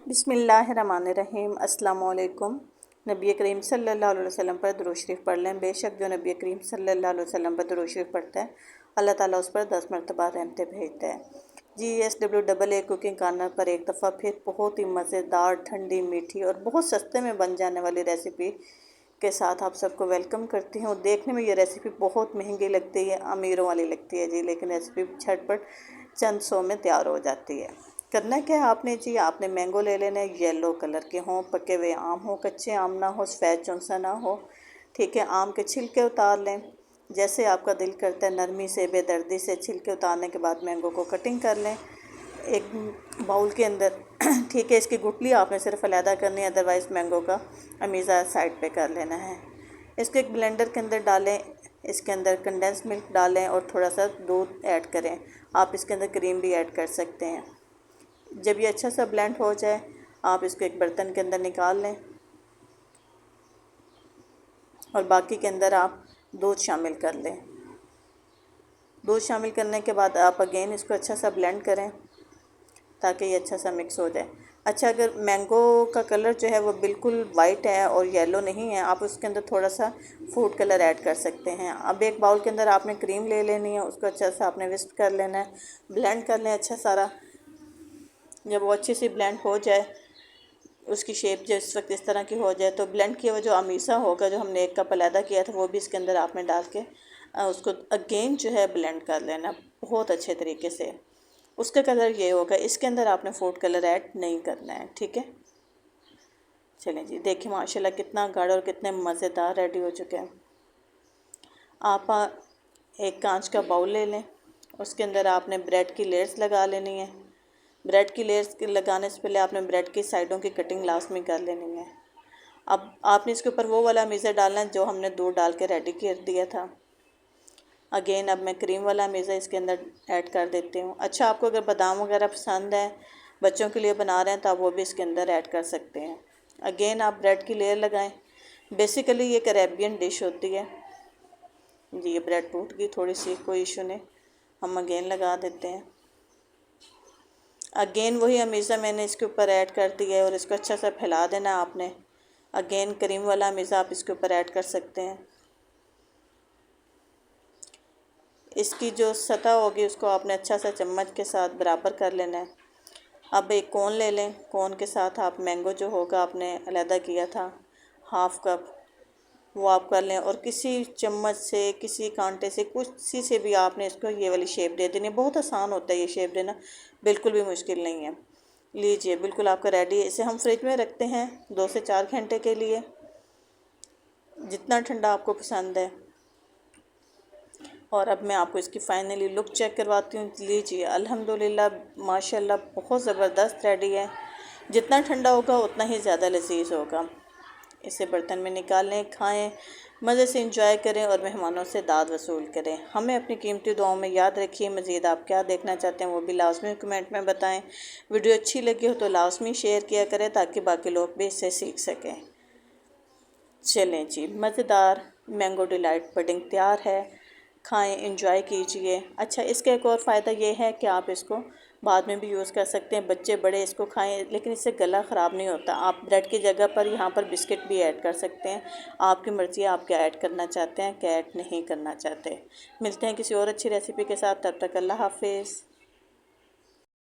बिस्मिल्लाहिर्रहमानिर्रहीम। अस्सलाम वालेकुम। नबी करीम सल्लल्लाहु अलैहि वसल्लम पर दुरूद शरीफ पढ़ लें। बेशक जो नबी करीम सल्लल्लाहु अलैहि वसल्लम पर दुरूद शरीफ पढ़ता है अल्लाह ताला उस पर 10 मरतबा रहमतें भेजता है। GSWAA कुकिंग कॉर्नर पर एक दफ़ा फिर बहुत ही मज़ेदार, ठंडी, मीठी और बहुत सस्ते में बन जाने वाली रेसिपी के साथ आप सबको वेलकम करती हूँ। देखने में ये रेसिपी बहुत महंगी लगती है, अमीरों वाली लगती है जी, लेकिन रेसिपी झटपट चंद सौ में तैयार हो जाती है। करना क्या है आपने जी, आपने मैंगो ले लेने, येलो कलर के हों, पके हुए आम हो, कच्चे आम ना हो, सफ़ेद चौंसा ना हो, ठीक है। आम के छिलके उतार लें, जैसे आपका दिल करता है नरमी से, बेदर्दी से। छिलके उतारने के बाद मैंगो को कटिंग कर लें एक बाउल के अंदर, ठीक है। इसकी गुठली आपने सिर्फ अलहदा करनी है, अदरवाइज़ मैंगो का अमीज़ा साइड पे कर लेना है। इसको एक ब्लेंडर के अंदर डालें, इसके अंदर कंडेंस मिल्क डालें और थोड़ा सा दूध ऐड करें। आप इसके अंदर क्रीम भी ऐड कर सकते हैं। जब ये अच्छा सा ब्लेंड हो जाए आप इसको एक बर्तन के अंदर निकाल लें और बाकी के अंदर आप दूध शामिल कर लें। दूध शामिल करने के बाद आप अगेन इसको अच्छा सा ब्लेंड करें ताकि ये अच्छा सा मिक्स हो जाए। अच्छा, अगर मैंगो का कलर जो है वो बिल्कुल वाइट है और येलो नहीं है, आप उसके अंदर थोड़ा सा फूड कलर ऐड कर सकते हैं। अब एक बाउल के अंदर आपने क्रीम ले लेनी है, उसको अच्छा सा आपने विस्क कर लेना है, ब्लेंड कर लें अच्छा सारा। जब वो अच्छी सी ब्लेंड हो जाए, उसकी शेप जो इस वक्त इस तरह की हो जाए, तो ब्लेंड किया हुआ जो अमीसा होगा, जो हमने एक कप अलहदा किया था, वो भी इसके अंदर आपने डाल के उसको अगेन जो है ब्लेंड कर लेना बहुत अच्छे तरीके से। उसका कलर ये होगा, इसके अंदर आपने फूड कलर ऐड नहीं करना है, ठीक है। चलें जी, देखिए माशाल्लाह कितना गाढ़ा और कितने मज़ेदार रेडी हो चुके हैं। आप एक कांच का बाउल ले लें, उसके अंदर आपने ब्रेड की लेयर्स लगा लेनी है। ब्रेड की लेयर्स लगाने से पहले आपने ब्रेड की साइडों की कटिंग लाजमी कर लेनी है। अब आपने इसके ऊपर वो वाला मीज़ा डालना है जो हमने दूध डाल के रेडी कर दिया था। अगेन अब मैं क्रीम वाला मीज़ा इसके अंदर ऐड कर देती हूँ। अच्छा, आपको अगर बादाम वगैरह पसंद है, बच्चों के लिए बना रहे हैं, तो आप वो भी इसके अंदर ऐड कर सकते हैं। अगेन आप ब्रेड की लेयर लगाएं। बेसिकली ये एक अरेबियन डिश होती है जी। ये ब्रेड टूट गई थोड़ी सी, कोई इशू नहीं, हम अगेन लगा देते हैं। अगेन वही अमीज़ा मैंने इसके ऊपर ऐड कर दिया है और इसको अच्छा सा फैला देना है आपने। अगेन क्रीम वाला अमीज़ा आप इसके ऊपर ऐड कर सकते हैं। इसकी जो सतह होगी उसको आपने अच्छा सा चम्मच के साथ बराबर कर लेना है। अब एक कोन ले लें, कोन के साथ आप मैंगो जो होगा आपने अलहदा किया था हाफ़ कप, वो आप कर लें और किसी चम्मच से, किसी कांटे से, कुछ से भी आपने इसको ये वाली शेप दे देनी है। बहुत आसान होता है ये शेप देना, बिल्कुल भी मुश्किल नहीं है। लीजिए, बिल्कुल आपका रेडी है। इसे हम फ्रिज में रखते हैं 2 से 4 घंटे के लिए, जितना ठंडा आपको पसंद है। और अब मैं आपको इसकी फ़ाइनली लुक चेक करवाती हूँ। लीजिए, अल्हम्दुलिल्लाह माशाल्लाह बहुत ज़बरदस्त रेडी है। जितना ठंडा होगा उतना ही ज़्यादा लजीज होगा। इसे बर्तन में निकाल लें, खाएं, मज़े से इंजॉय करें और मेहमानों से दाद वसूल करें। हमें अपनी कीमती दुआओं में याद रखिए। मज़ीद आप क्या देखना चाहते हैं वो भी लाजमी कमेंट में बताएं। वीडियो अच्छी लगी हो तो लाजमी शेयर किया करें ताकि बाकी लोग भी इससे सीख सकें। चलें जी, मज़ेदार मैंगो डिलाइट पुडिंग तैयार है। खाएं, इंजॉय कीजिए। अच्छा, इसका एक और फ़ायदा ये है कि आप इसको बाद में भी यूज़ कर सकते हैं, बच्चे बड़े इसको खाएं, लेकिन इससे गला ख़राब नहीं होता। आप ब्रेड की जगह पर यहाँ पर बिस्किट भी ऐड कर सकते हैं। आपकी मर्ज़ी है आप क्या ऐड करना चाहते हैं, क्या ऐड नहीं करना चाहते। मिलते हैं किसी और अच्छी रेसिपी के साथ, तब तक अल्लाह हाफिज़।